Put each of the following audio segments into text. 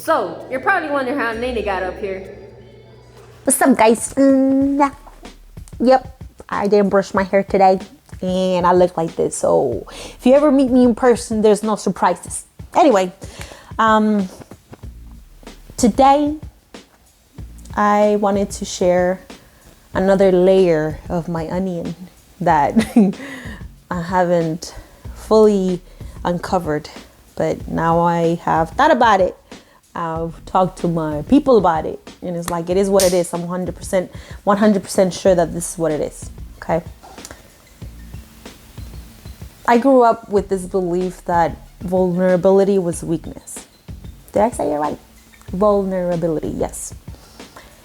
So, you're probably wondering how Nene got up here. What's up, guys? Yep, I didn't brush my hair today and I look like this. So if you ever meet me in person, there's no surprises. Anyway, today I wanted to share another layer of my onion that I haven't fully uncovered, but now I have thought about it. I've talked to my people about it, and it's like, it is what it is. I'm 100% sure that this is what it is. Okay. I grew up with this belief that vulnerability was weakness. Did I say it right? Vulnerability, yes.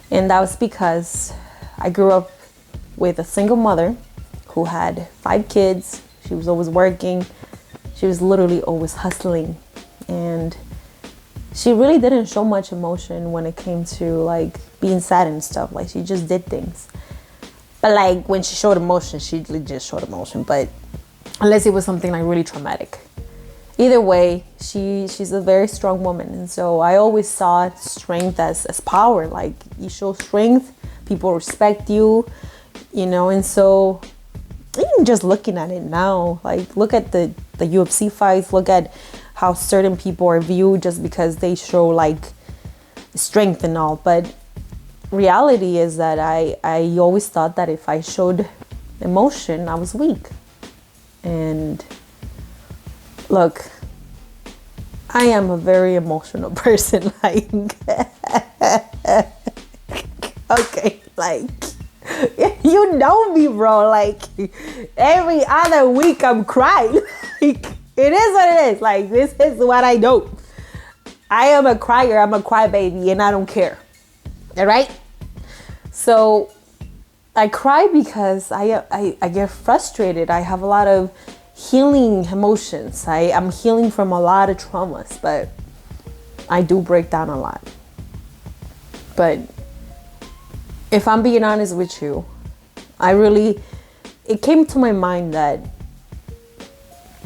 And that was because I grew up with a single mother who had 5 kids. She was always working. She was literally always hustling. And she really didn't show much emotion when it came to like being sad and stuff. Like, she just did things. But like, when she showed emotion, she just showed emotion. But unless it was something like really traumatic. Either way, she's a very strong woman. And so I always saw strength as power. Like, you show strength, people respect you, you know. And so even just looking at it now, like, look at the UFC fights, look at how certain people are viewed just because they show like strength and all. But reality is that I always thought that if I showed emotion, I was weak. And look, I am a very emotional person. Like, okay, like, you know me, bro. Like, every other week I'm crying. Like, it is what it is. Like, this is what I do. I am a crier. I'm a crybaby, and I don't care. All right? So I cry because I get frustrated. I have a lot of healing emotions. I'm healing from a lot of traumas, but I do break down a lot. But if I'm being honest with you, it came to my mind that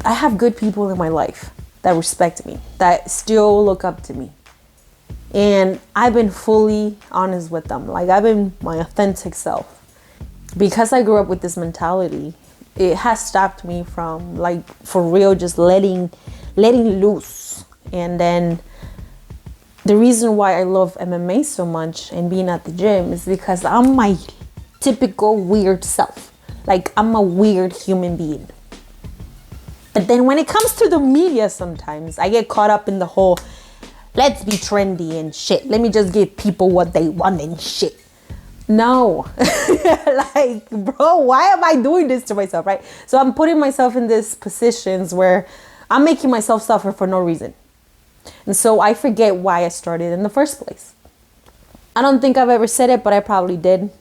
I have good people in my life that respect me, that still look up to me. And I've been fully honest with them. Like, I've been my authentic self. Because I grew up with this mentality, it has stopped me from, like, for real, just letting loose. And then the reason why I love MMA so much and being at the gym is because I'm my typical weird self. Like, I'm a weird human being. But then when it comes to the media, sometimes I get caught up in the whole, let's be trendy and shit. Let me just give people what they want and shit. No. Like, bro, why am I doing this to myself, right? So I'm putting myself in these positions where I'm making myself suffer for no reason. And so I forget why I started in the first place. I don't think I've ever said it, but I probably did.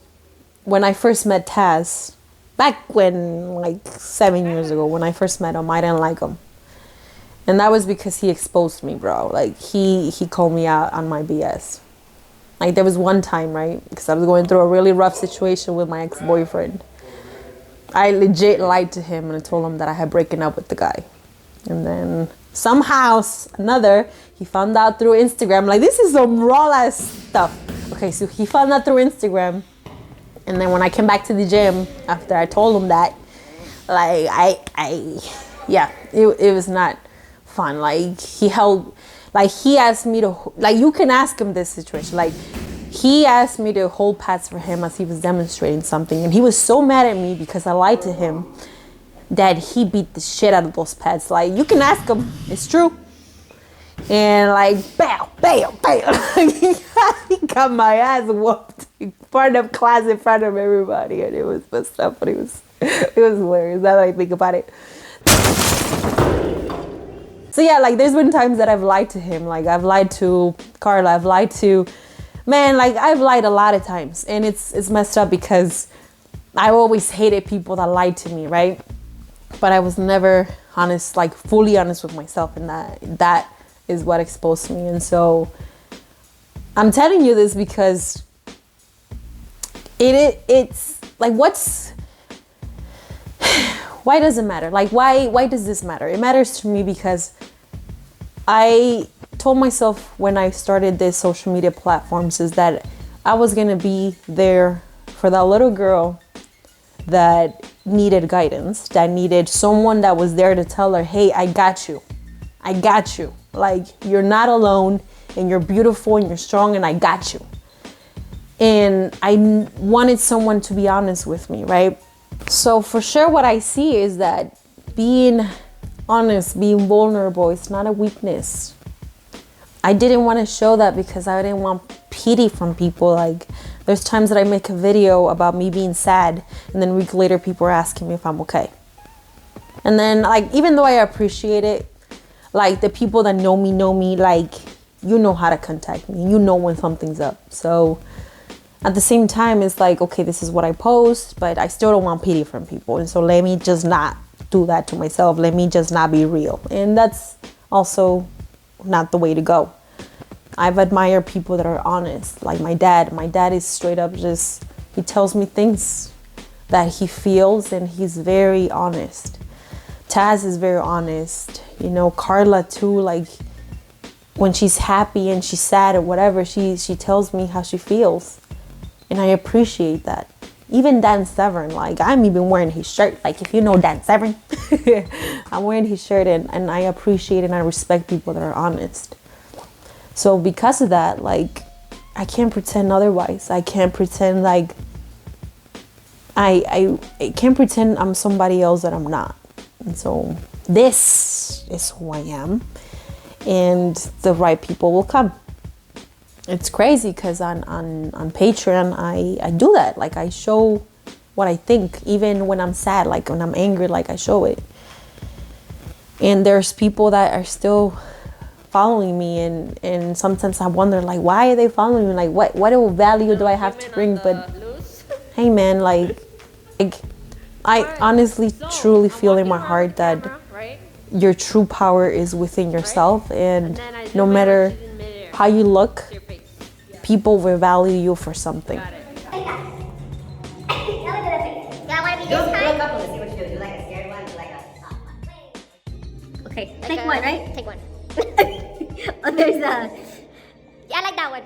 When I first met Taz, back when, like 7 years ago, when I first met him, I didn't like him. And that was because he exposed me, bro. Like, he called me out on my BS. Like, there was one time, right? Because I was going through a really rough situation with my ex-boyfriend. I legit lied to him and I told him that I had broken up with the guy. And then somehow, he found out through Instagram. Like, this is some raw-ass stuff. Okay, so he found out through Instagram. And then when I came back to the gym, after I told him that, like, it was not fun. Like, he asked me to, like, you can ask him this situation. Like, he asked me to hold pads for him as he was demonstrating something. And he was so mad at me because I lied to him that he beat the shit out of those pads. Like, you can ask him. It's true. And like, bam, bam, bam. He got my ass whooped in front of class, in front of everybody. And it was messed up, but it was hilarious now that I think about it. So yeah, like, there's been times that I've lied to him. Like, I've lied to Carla. I've lied to, I've lied a lot of times. And it's messed up because I always hated people that lied to me, right? But I was never honest, like fully honest with myself. And that is what exposed me. And so I'm telling you this because it's like, why does it matter? Like, why does this matter? It matters to me because I told myself when I started this social media platforms is that I was gonna be there for that little girl that needed guidance, that needed someone that was there to tell her, hey, I got you. I got you. Like, you're not alone, and you're beautiful, and you're strong, and I got you. And I wanted someone to be honest with me, right? So for sure what I see is that being honest, being vulnerable, it's not a weakness. I didn't want to show that because I didn't want pity from people. Like, there's times that I make a video about me being sad, and then a week later people are asking me if I'm okay. And then, like, even though I appreciate it, like, the people that know me, like, you know how to contact me. You know when something's up. So at the same time, it's like, okay, this is what I post, but I still don't want pity from people. And so let me just not do that to myself. Let me just not be real. And that's also not the way to go. I've admired people that are honest, like my dad. My dad is straight up just, he tells me things that he feels, and he's very honest. Taz is very honest. You know, Carla too, like when she's happy and she's sad or whatever, she tells me how she feels. And I appreciate that. Even Dan Severn, like, I'm even wearing his shirt. Like, if you know Dan Severn, I'm wearing his shirt, and I appreciate and I respect people that are honest. So because of that, like, I can't pretend otherwise. I can't pretend like I can't pretend I'm somebody else that I'm not. And so this is who I am, and the right people will come. It's crazy because on Patreon, I do that. Like, I show what I think, even when I'm sad, like when I'm angry, like I show it. And there's people that are still following me, and sometimes I wonder, like, why are they following me? Like, what value do I have to bring? But hey, man, like I honestly, truly feel in my heart that your true power is within yourself, and no matter how you look, people will value you for something. Okay, take one, right? Take one. Oh, there's a... Yeah, I like that one.